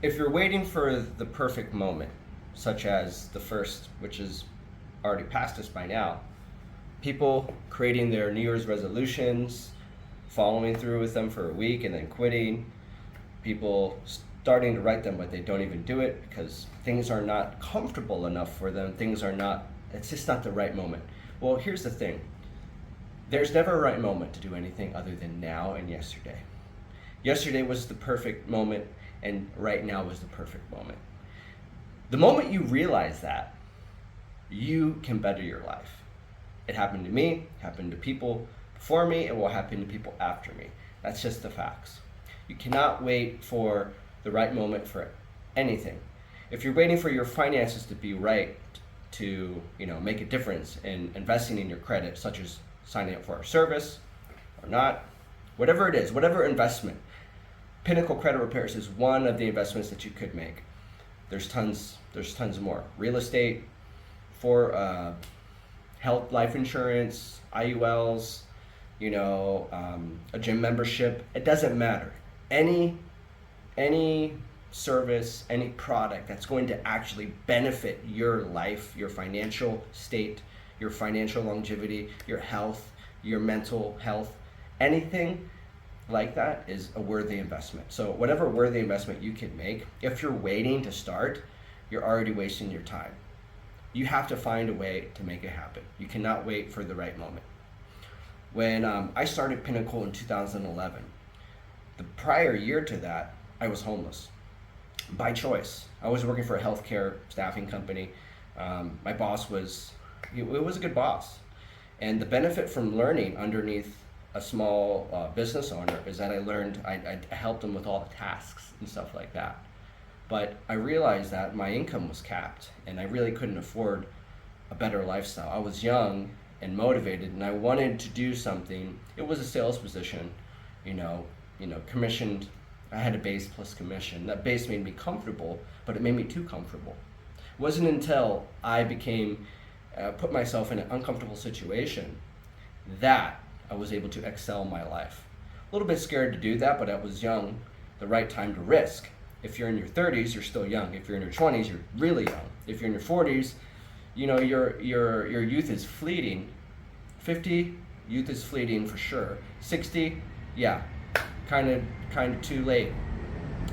If you're waiting for the perfect moment, such as the first, which is already past us by now, people creating their New Year's resolutions, following through with them for a week and then quitting, people starting to write them but they don't even do it because things are not comfortable enough for them, it's just not the right moment. Well, here's the thing. There's never a right moment to do anything other than now and yesterday. Yesterday was the perfect moment, and right now was the perfect moment. The moment you realize that, you can better your life. It happened to me, happened to people before me, it will happen to people after me. That's just the facts. You cannot wait for the right moment for anything. If you're waiting for your finances to be right to, make a difference in investing in your credit, such as signing up for our service or not, whatever it is, whatever investment, Pinnacle Credit Repairs is one of the investments that you could make. There's tons more. Real estate, for health, life insurance, IULs, a gym membership. It doesn't matter. Any service, any product that's going to actually benefit your life, your financial state, your financial longevity, your health, your mental health, anything like that is a worthy investment. So whatever worthy investment you can make, if you're waiting to start, you're already wasting your time. You have to find a way to make it happen. You cannot wait for the right moment. When I started Pinnacle in 2011, the prior year to that, I was homeless by choice. I was working for a healthcare staffing company. My boss was a good boss. And the benefit from learning underneath a small business owner is that I helped them with all the tasks and stuff like that. But I realized that my income was capped and I really couldn't afford a better lifestyle. I was young and motivated and I wanted to do something. It was a sales position, commissioned. I had a base plus commission. That base made me comfortable, but it made me too comfortable. It wasn't until I put myself in an uncomfortable situation that I was able to excel in my life. A little bit scared to do that, but I was young, the right time to risk. If you're in your 30s, you're still young. If you're in your 20s, you're really young. If you're in your 40s, your youth is fleeting. 50, youth is fleeting for sure. 60, yeah, kind of too late.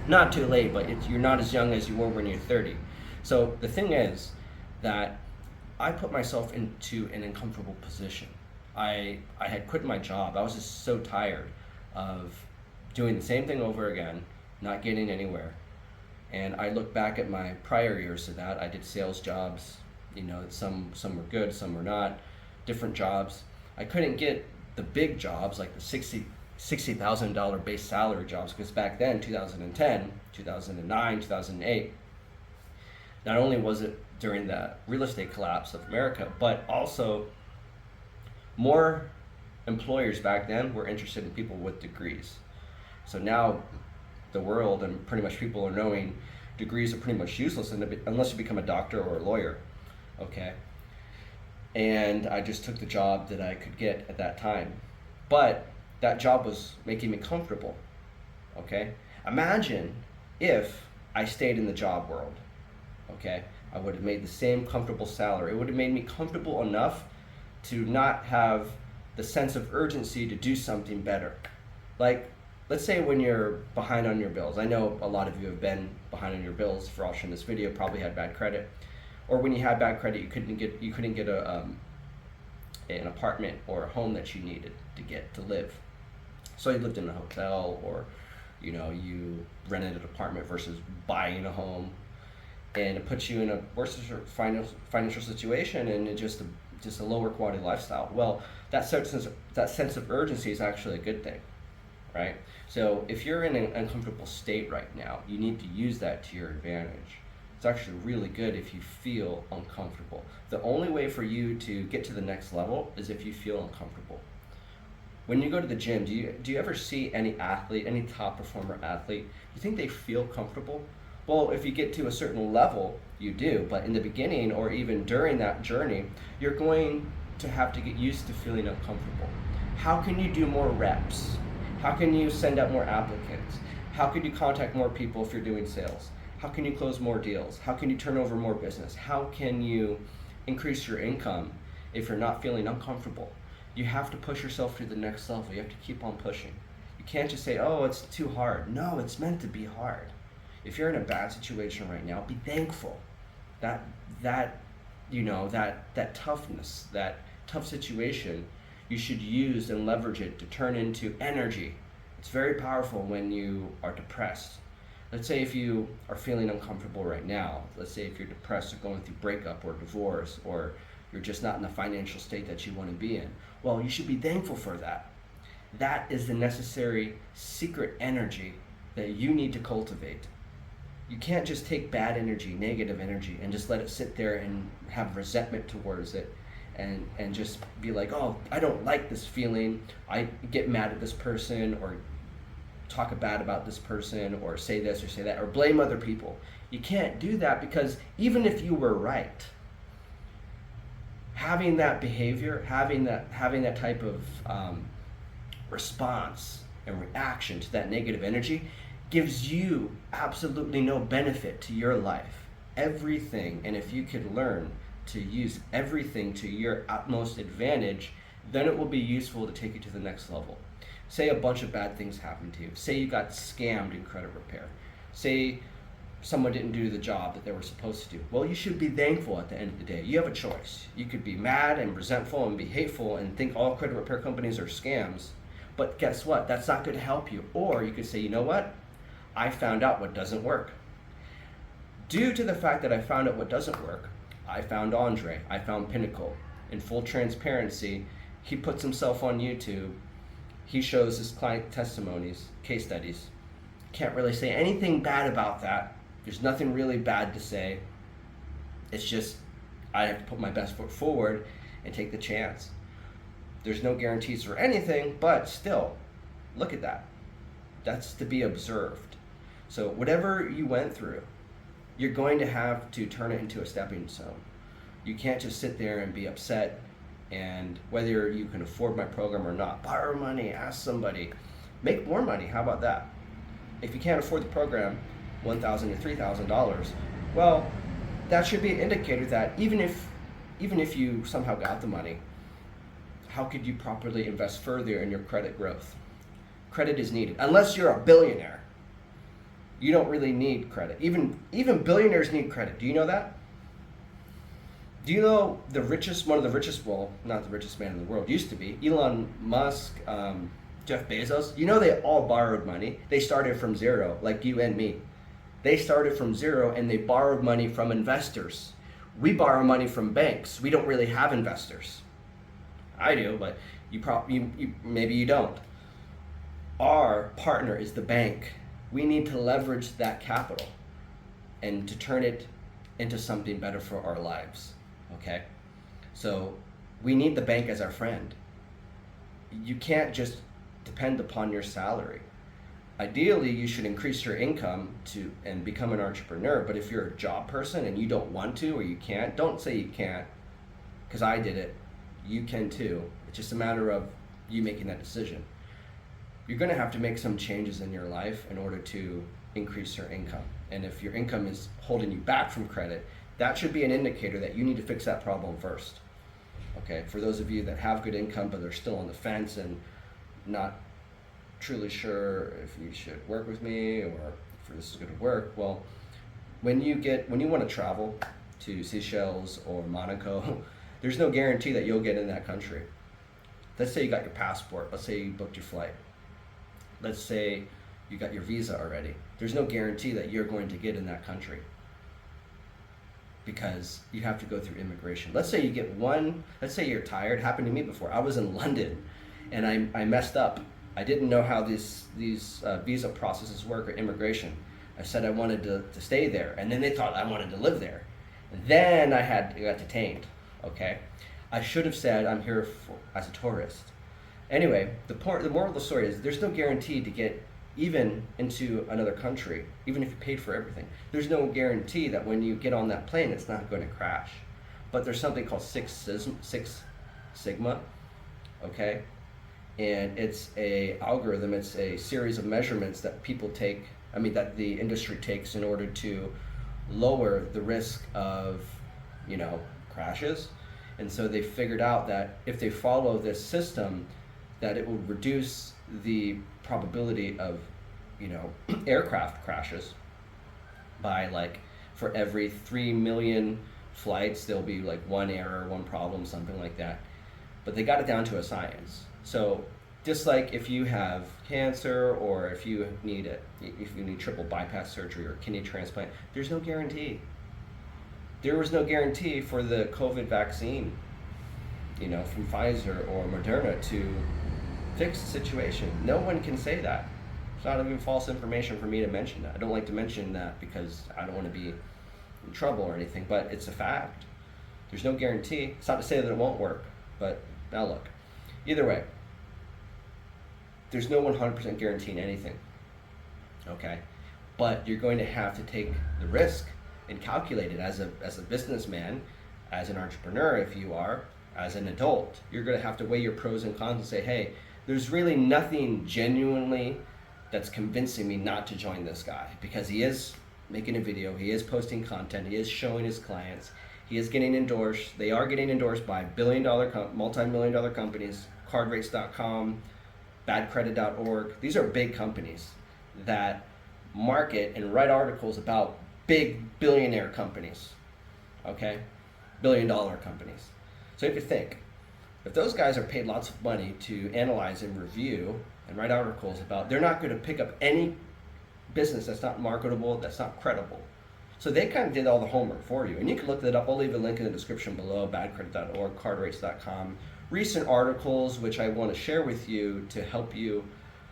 Not too late, but you're not as young as you were when you're 30. So the thing is that I put myself into an uncomfortable position. I had quit my job. I was just so tired of doing the same thing over again, not getting anywhere. And I look back at my prior years to that. I did sales jobs, some were good, some were not, different jobs. I couldn't get the big jobs like the $60,000 base salary jobs because back then, 2010, 2009, 2008, not only was it during the real estate collapse of America, but also more employers back then were interested in people with degrees. So now the world and pretty much people are knowing degrees are pretty much useless unless you become a doctor or a lawyer, okay? And I just took the job that I could get at that time. But that job was making me comfortable, okay? Imagine if I stayed in the job world, okay? I would have made the same comfortable salary. It would have made me comfortable enough to not have the sense of urgency to do something better. Like, let's say when you're behind on your bills. I know a lot of you have been behind on your bills for watching this video, probably had bad credit. Or when you had bad credit, you couldn't get an apartment or a home that you needed to live. So you lived in a hotel or you rented an apartment versus buying a home. And it puts you in a worse financial situation and it just a lower quality lifestyle. Well, that sense of urgency is actually a good thing, right? So if you're in an uncomfortable state right now, you need to use that to your advantage. It's actually really good if you feel uncomfortable. The only way for you to get to the next level is if you feel uncomfortable. When you go to the gym, do you ever see any athlete, any top performer athlete, do you think they feel comfortable? Well, if you get to a certain level, you do, but in the beginning or even during that journey, you're going to have to get used to feeling uncomfortable. How can you do more reps? How can you send out more applicants? How can you contact more people if you're doing sales? How can you close more deals? How can you turn over more business? How can you increase your income if you're not feeling uncomfortable? You have to push yourself to the next level. You have to keep on pushing. You can't just say, oh, it's too hard. No, it's meant to be hard. If you're in a bad situation right now, be thankful. That toughness, that tough situation, you should use and leverage it to turn into energy. It's very powerful when you are depressed. Let's say if you are feeling uncomfortable right now, let's say if you're depressed or going through breakup or divorce, or you're just not in the financial state that you want to be in, well, you should be thankful for that. That is the necessary secret energy that you need to cultivate. You can't just take bad energy, negative energy, and just let it sit there and have resentment towards it and just be like, oh, I don't like this feeling. I get mad at this person, or talk bad about this person, or say this or say that, or blame other people. You can't do that, because even if you were right, having that behavior, having that type of response and reaction to that negative energy gives you absolutely no benefit to your life. Everything, and if you could learn to use everything to your utmost advantage, then it will be useful to take you to the next level. Say a bunch of bad things happened to you. Say you got scammed in credit repair. Say someone didn't do the job that they were supposed to do. Well, you should be thankful at the end of the day. You have a choice. You could be mad and resentful and be hateful and think all credit repair companies are scams. But guess what? That's not going to help you. Or you could say, you know what? I found out what doesn't work. Due to the fact that I found out what doesn't work, I found Andre. I found Pinnacle. In full transparency, he puts himself on YouTube. He shows his client testimonies, case studies. Can't really say anything bad about that. There's nothing really bad to say. It's just I have to put my best foot forward and take the chance. There's no guarantees for anything, but still, look at that. That's to be observed. So whatever you went through, you're going to have to turn it into a stepping stone. You can't just sit there and be upset, and whether you can afford my program or not, borrow money, ask somebody, make more money. How about that? If you can't afford the program, $1,000 to $3,000, well, that should be an indicator that even if you somehow got the money, how could you properly invest further in your credit growth? Credit is needed. Unless you're a billionaire, you don't really need credit. Even billionaires need credit. Do you know that? Do you know one of the richest, well, not the richest man in the world, used to be, Elon Musk, Jeff Bezos, you know they all borrowed money. They started from zero, like you and me. They started from zero and they borrowed money from investors. We borrow money from banks. We don't really have investors. I do, but maybe you don't. Our partner is the bank. We need to leverage that capital and to turn it into something better for our lives, okay? So we need the bank as our friend. You can't just depend upon your salary. Ideally, you should increase your income and become an entrepreneur, but if you're a job person and you don't want to or you can't, don't say you can't, because I did it. You can too. It's just a matter of you making that decision. You're going to have to make some changes in your life in order to increase your income. And if your income is holding you back from credit, that should be an indicator that you need to fix that problem first. Okay, for those of you that have good income but they're still on the fence and not truly sure if you should work with me or if this is going to work, well, when you want to travel to Seychelles or Monaco, there's no guarantee that you'll get in that country. Let's say you got your passport. Let's say you booked your flight. Let's say you got your visa already. There's no guarantee that you're going to get in that country because you have to go through immigration. Let's say you get let's say you're tired. It happened to me before. I was in London and I messed up. I didn't know how these visa processes work or immigration. I said I wanted to stay there, and then they thought I wanted to live there. Then I got detained. Okay, I should have said I'm here as a tourist. Anyway, the moral of the story is there's no guarantee to get even into another country, even if you paid for everything. There's no guarantee that when you get on that plane, it's not going to crash. But there's something called Six Sigma, okay? and it's a algorithm. It's a series of measurements that people take. I mean, that the industry takes in order to lower the risk of, crashes. And so they figured out that if they follow this system, that it will reduce the probability of, aircraft crashes by, like, for every 3 million flights, there'll be like one error, one problem, something like that. But they got it down to a science. So just like if you have cancer, or if you need triple bypass surgery or kidney transplant, there's no guarantee. There was no guarantee for the COVID vaccine, from Pfizer or Moderna to fix the situation. No one can say that. It's not even false information for me to mention that. I don't like to mention that because I don't want to be in trouble or anything, but it's a fact. There's no guarantee. It's not to say that it won't work, but now look. Either way, there's no 100% guarantee in anything, okay? But you're going to have to take the risk and calculate it as a businessman, as an entrepreneur, if you are, as an adult. You're going to have to weigh your pros and cons and say, hey, there's really nothing genuinely that's convincing me not to join this guy, because he is making a video, he is posting content, he is showing his clients, he is getting endorsed. They are getting endorsed by multi-million-dollar companies, cardrates.com, badcredit.org. These are big companies that market and write articles about big billionaire companies, okay? Billion-dollar companies. So you have to think, if those guys are paid lots of money to analyze and review and write articles about, they're not going to pick up any business that's not marketable, that's not credible. So they kind of did all the homework for you. And you can look that up. I'll leave a link in the description below, badcredit.org, cardrates.com. Recent articles, which I want to share with you to help you,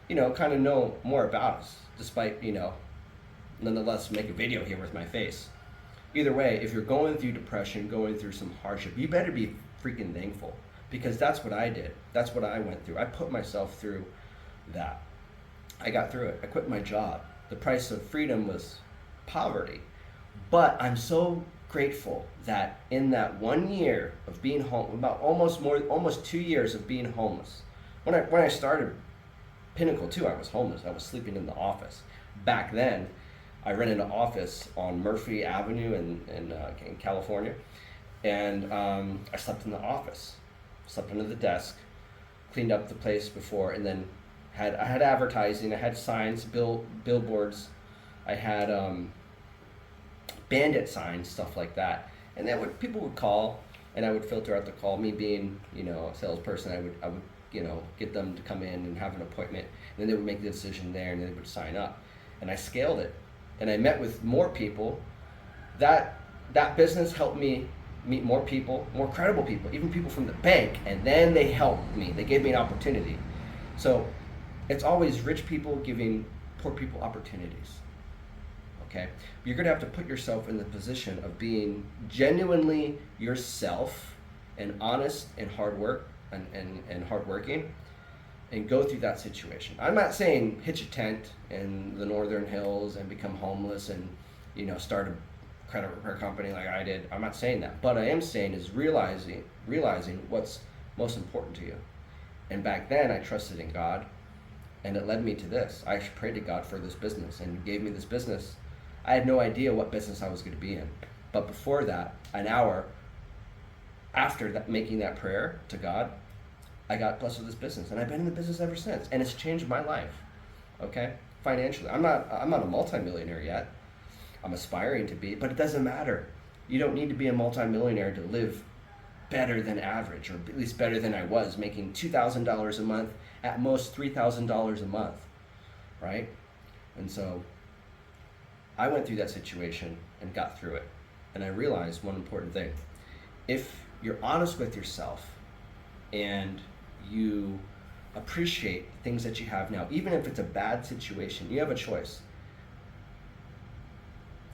kind of know more about us, despite, nonetheless make a video here with my face. Either way, if you're going through depression, going through some hardship, you better be freaking thankful, because that's what I did. That's what I went through. I put myself through that. I got through it. I quit my job. The price of freedom was poverty. But I'm so grateful that in that 1 year of being home, almost 2 years of being homeless. When I started Pinnacle too, I was homeless. I was sleeping in the office. Back then, I rented an office on Murphy Avenue in California, and I slept in the office, slept under the desk, cleaned up the place before, and then I had advertising, I had signs, billboards, I had bandit signs, stuff like that. And then people would call, and I would filter out the call. Me being, a salesperson, I would get them to come in and have an appointment, and then they would make the decision there, and they would sign up. And I scaled it, and I met with more people. That business helped me meet more people, more credible people, even people from the bank, and then they helped me. They gave me an opportunity. So it's always rich people giving poor people opportunities. Okay? You're going to have to put yourself in the position of being genuinely yourself and honest and hard work and hardworking, and go through that situation. I'm not saying hitch a tent in the Northern Hills and become homeless and start a credit repair company like I did. I'm not saying that. But I am saying is realizing what's most important to you. And back then I trusted in God, and it led me to this. I actually prayed to God for this business, and He gave me this business. I had no idea what business I was going to be in. But before that, an hour after making that prayer to God, I got blessed with this business, and I've been in the business ever since, and it's changed my life. Okay, financially, I'm not a multimillionaire yet. I'm aspiring to be, but it doesn't matter. You don't need to be a multimillionaire to live better than average, or at least better than I was, making $2,000 a month, at most $3,000 a month, right? And so I went through that situation and got through it, and I realized one important thing. If you're honest with yourself and you appreciate the things that you have now, even if it's a bad situation, you have a choice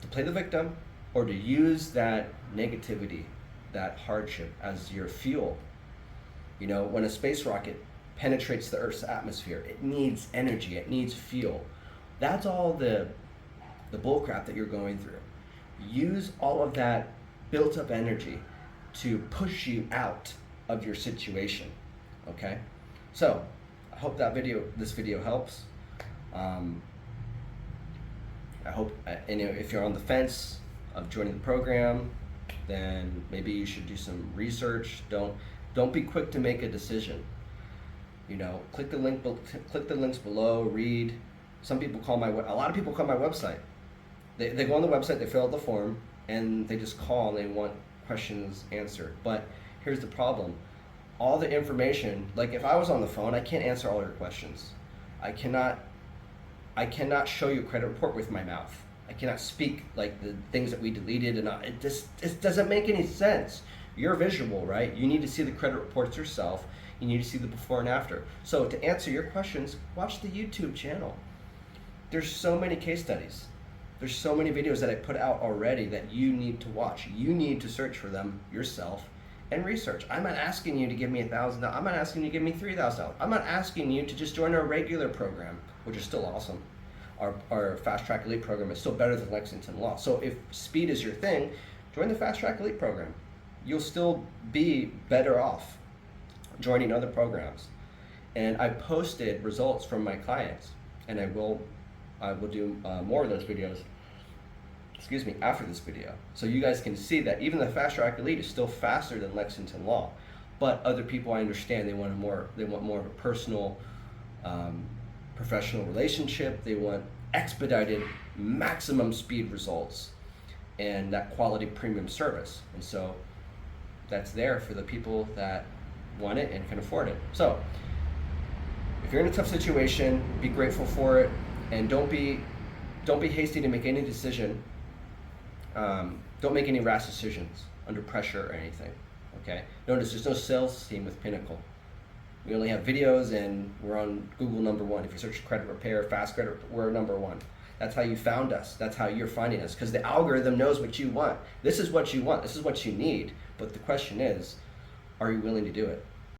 to play the victim or to use that negativity, that hardship as your fuel. When a space rocket penetrates the Earth's atmosphere, it needs energy, it needs fuel. That's all the bullcrap that you're going through. Use all of that built up energy to push you out of your situation, okay? So I hope this video helps. I hope, and if you're on the fence of joining the program, then maybe you should do some research. Don't be quick to make a decision. Click the links below. Read. A lot of people call my website. They go on the website, they fill out the form, and they just call and they want questions answered. But here's the problem: all the information. Like if I was on the phone, I can't answer all your questions. I cannot show you a credit report with my mouth. I cannot speak like the things that we deleted, and it doesn't make any sense. You're visual, right? You need to see the credit reports yourself. You need to see the before and after. So to answer your questions, watch the YouTube channel. There's so many case studies. There's so many videos that I put out already that you need to watch. You need to search for them yourself and research. I'm not asking you to give me $1,000. I'm not asking you to give me $3,000. I'm not asking you to just join our regular program, which is still awesome. Our Fast Track Elite program is still better than Lexington Law. So if speed is your thing, join the Fast Track Elite program. You'll still be better off joining other programs. And I posted results from my clients, and I will do more of those videos, after this video. So you guys can see that even the Fast Track Elite is still faster than Lexington Law. But other people, I understand, they want more of a personal, professional relationship. They want expedited, maximum speed results, and that quality premium service. And so that's there for the people that want it and can afford it. So if you're in a tough situation, be grateful for it, and don't be hasty to make any decision. Don't make any rash decisions under pressure or anything. Okay? Notice there's no sales team with Pinnacle. We only have videos, and we're on Google #1. If you search credit repair, fast credit, we're #1. That's how you found us. That's how you're finding us, because the algorithm knows what you want. This is what you want. This is what you need. But the question is, are you willing to do it?